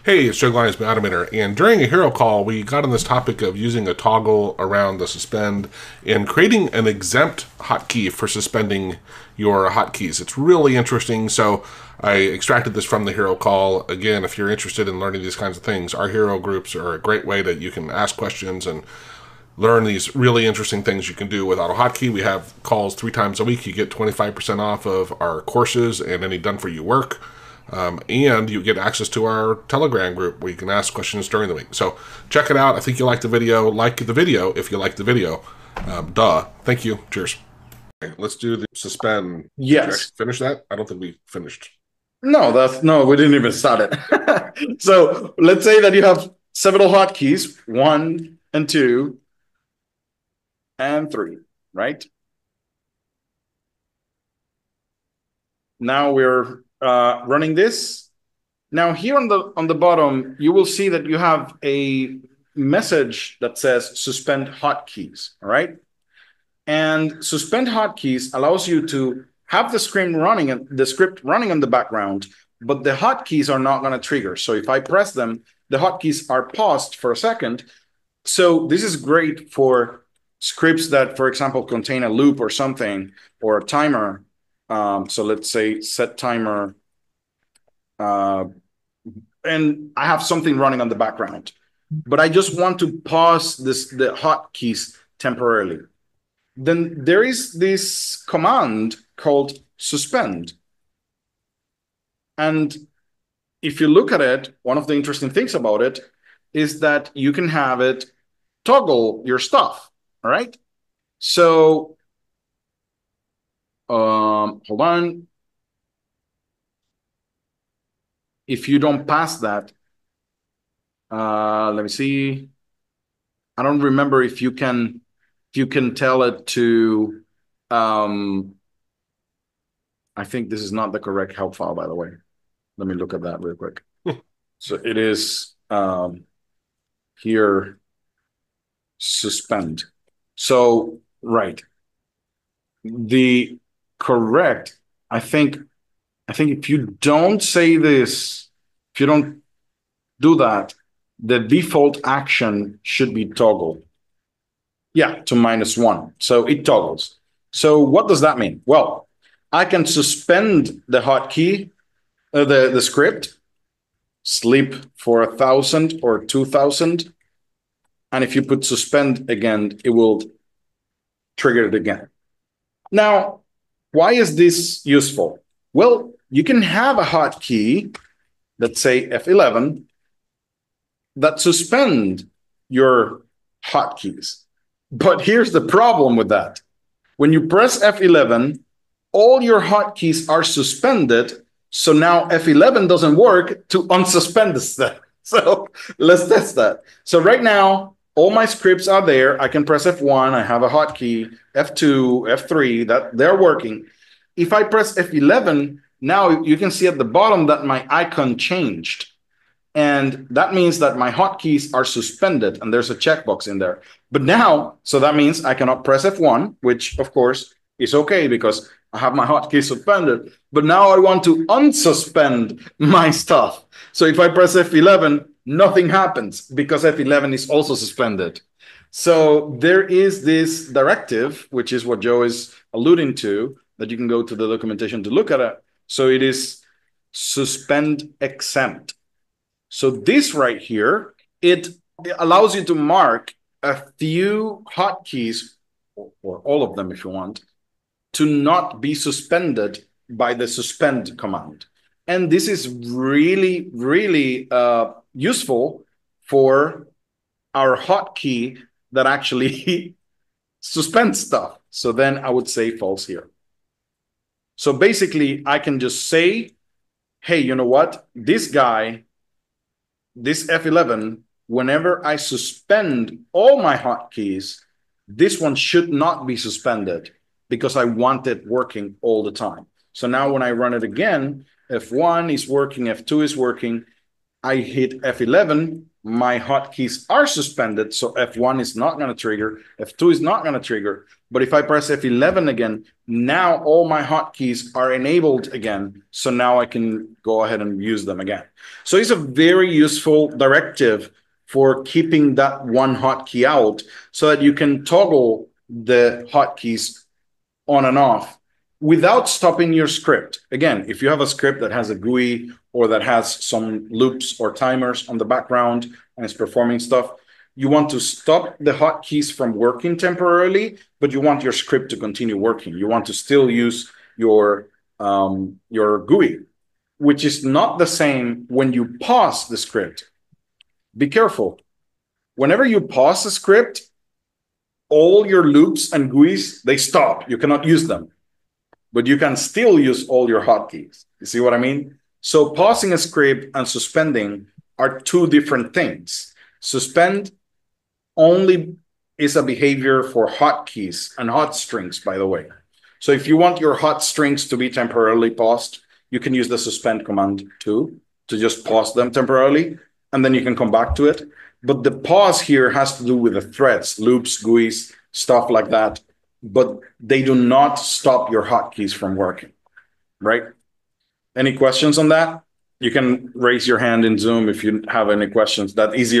Hey, it's Glines and Isaias Baez, and during a hero call, we got on this topic of using a toggle around the suspend and creating an exempt hotkey for suspending your hotkeys. It's really interesting, so I extracted this from the hero call. Again, if you're interested in learning these kinds of things, our hero groups are a great way that you can ask questions and learn these really interesting things you can do with AutoHotkey. We have calls 3 times a week. You get 25% off of our courses and any done-for-you work. And you get access to our Telegram group where you can ask questions during the week. So check it out. I think you'll like the video. Like the video if you like the video. Duh. Thank you. Cheers. Okay, let's do the suspend. Yes. Finish that? I don't think we finished. No, we didn't even start it. So let's say that you have several hotkeys, 1 and 2 and 3, right? Now we're running this. Now here on the bottom, you will see that you have a message that says suspend hotkeys, all right? And suspend hotkeys allows you to have the script running in the background, but the hotkeys are not going to trigger. So if I press them, the hotkeys are paused for a second. So this is great for scripts that, for example, contain a loop or something, or a timer. So let's say set timer, and I have something running on the background, but I just want to pause the hotkeys temporarily. Then there is this command called suspend. And if you look at it, one of the interesting things about it is that you can have it toggle your stuff, all right? So, hold on. If you don't pass that, let me see. I don't remember if you can tell it to, I think this is not the correct help file, by the way. Let me look at that real quick. So it is here, suspend. So, right. The correct, I think if you don't say this, if you don't do that, the default action should be toggled. Yeah, to -1. So it toggles. So what does that mean? Well, I can suspend the hotkey, the script, sleep for 1,000 or 2,000. And if you put suspend again, it will trigger it again. Now, why is this useful? Well, you can have a hotkey, let's say F11, that suspend your hotkeys. But here's the problem with that. When you press F11, all your hotkeys are suspended. So now F11 doesn't work to unsuspend the stuff. So let's test that. So right now, all my scripts are there. I can press F1. I have a hotkey, F2, F3, that they're working. If I press F11, now you can see at the bottom that my icon changed. And that means that my hotkeys are suspended, and there's a checkbox in there. But now, so that means I cannot press F1, which of course is okay because I have my hotkey suspended. But now I want to unsuspend my stuff. So if I press F11, nothing happens because F11 is also suspended. So there is this directive, which is what Joe is alluding to, that you can go to the documentation to look at it. So it is suspend exempt. So this right here, it allows you to mark a few hotkeys, or all of them if you want, to not be suspended by the suspend command. And this is really, really useful for our hotkey that actually suspends stuff. So then I would say false here. So basically, I can just say, hey, you know what? This guy, this F11, whenever I suspend all my hotkeys, this one should not be suspended because I want it working all the time. So now when I run it again, F1 is working, F2 is working. I hit F11, my hotkeys are suspended, so F1 is not going to trigger, F2 is not going to trigger. But if I press F11 again, now all my hotkeys are enabled again, so now I can go ahead and use them again. So it's a very useful directive for keeping that one hotkey out so that you can toggle the hotkeys on and off without stopping your script. Again, if you have a script that has a GUI or that has some loops or timers on the background and it's performing stuff, you want to stop the hotkeys from working temporarily, but you want your script to continue working. You want to still use your GUI, which is not the same when you pause the script. Be careful. Whenever you pause the script, all your loops and GUIs, they stop. You cannot use them, but you can still use all your hotkeys. You see what I mean? So pausing a script and suspending are two different things. Suspend only is a behavior for hotkeys and hot strings, by the way. So if you want your hot strings to be temporarily paused, you can use the suspend command too, to just pause them temporarily, and then you can come back to it. But the pause here has to do with the threads, loops, GUIs, stuff like that. But they do not stop your hotkeys from working, right? Any questions on that? You can raise your hand in Zoom if you have any questions. That's easier